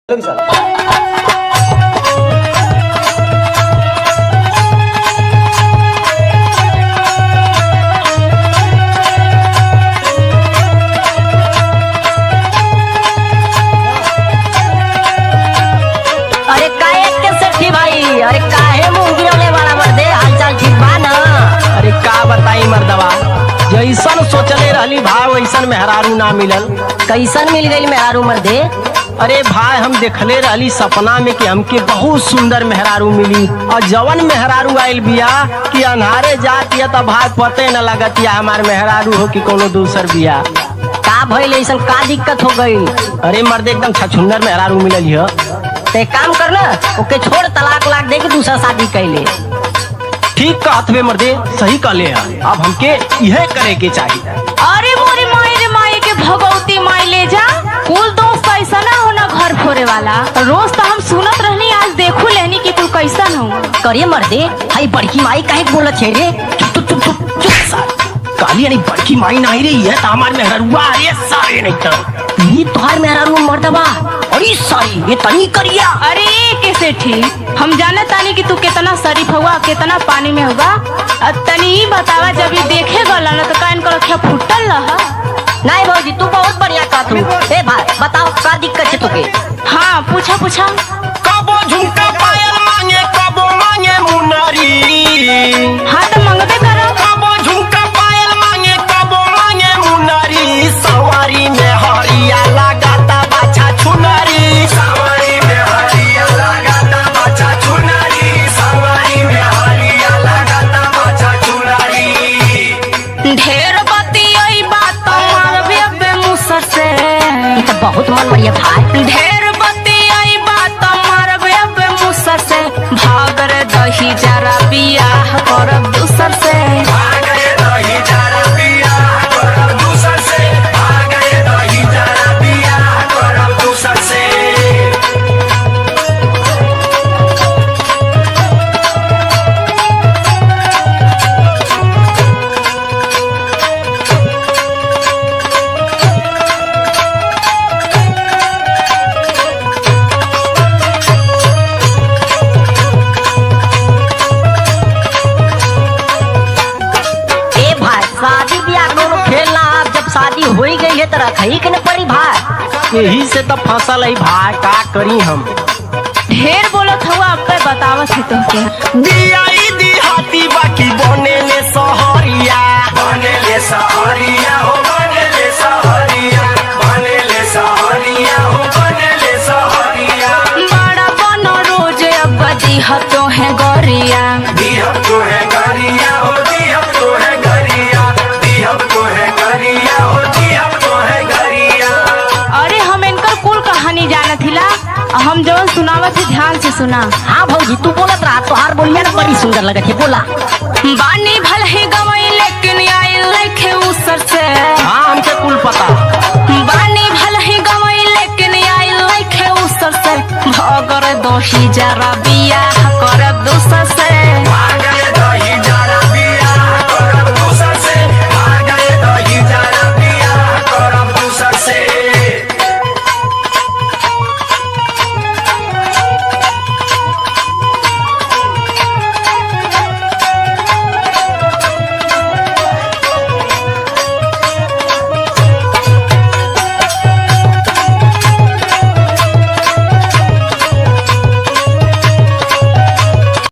सर अरे काहे मुंह गिरवले वाला मर्दे, हालचाल ठीक बा ना? अरे का बताई मर्दवा, जैसन सोचले रहली भाई वैसन मेहरारू ना मिलल। कैसन मिल गई मेहरारू मर्दे? अरे भाई हम देखले रहली सपना में कि हमके बहुत सुंदर मेहरारू मिली, और जवन मेहरारू आयल बिया कि अन्हारे जाती है तब भाई पते न लगत या हमार मेहरारू हो कि कोनो दूसर बिया। का भइल, ऐसन का दिक्कत हो गई? अरे मर्दे एकदम छछुंदर मेहरारू मिलल है। ते काम कर ना, ओके छोड़, तलाक लाख दे के दूसरा शादी कैले। ठीक कहत बे मर्दे, सही कहले है। अब हमके यह करे के चाहिए। अरे मोरी माई रे माई के भगवती माई ले जा, कुल दोस्त ऐसा ना हो ना घर फोरे वाला। रोज तो हम सुनत रहनी, आज देखू लेनी कि तू कैसन हो। करिए मर्दे, हाई बड़की माई काहे बोलत है रे? चुप चुप चुप चुप चुप सार काली नहीं बड़की माई नहीं रही है, हमार मेहरारूआ। अरे सारे नहीं तो ये तोहार मेहरारू मर्दबा, अरे सारी ये तनी करिया। अरे कैसे ठीक, हम जाने तानी कि तू कितना शरीफ हुआ, कितना पानी में होगा। तनी ही बतावा, जब ये देखे गला ना तो कान कर फुटल रहा। नहीं भौजी, तू बहुत बढ़िया कहत हूँ। ए भाई बताओ का दिक्कत है तुके? हाँ पूछा पूछा। कबो झुमका पायल मांगे, कबो मांगे मुनरी। हाँ तो मंगबे करो। कबो झुमका पायल मांगे, कबो मांगे मुनरी। सवारी में हरिया लगाता बाछा छुनरी। सवारी में हरिया लगाता बाछा छुनरी। सवारी में हरिया लगाता बाछा छुनरी। ढेर बतियाई बात मारबे बे मुसर से। ये तो बहुत मन बढ़िया भाई। ढेर बतियाई बात मारबे बे मुसर से। भाग रे दही जरा बियाह करब दूसर से। भाग रे दही जरा बियाह करब दूसर से। भाग रे दही जरा बियाह करब दूसर से। शादी ब्याह कोनो खेल ना, जब शादी हो ही गई है तो रखी के न पड़ी भाई। यही से तो फसल है भाई, का करी हम। ढेर बोलत हुआ, अब पे बतावत है तुमके। दियाई दिहाती बाकी बने ले सहरिया। बने ले सहरिया हो, बने ले सहरिया। बने ले सहरिया हो, बने ले सहरिया। बड़ा बनो रोज अब दिहत तो है गोरिया। दिहत तो है गरिया हो, दिहत तो है गरिया। दिहत तो है गरिया हो, दिहत तो है गरिया। अरे हम इनकर कुल कहानी जानत हिला, हम जो सुनावत है ध्यान से सुना। हाँ भौजी तू बोलत रहा, तोहार बोलिया ना बड़ी सुंदर लगत है, बोला। बानी भल ही गवई लेकिन आई लेखे उसर से। हाँ हमके कुल पता। बानी भल ही गवई लेकिन आई लेखे उसर से। भगर दोही जरा बियाह करब दूसर से।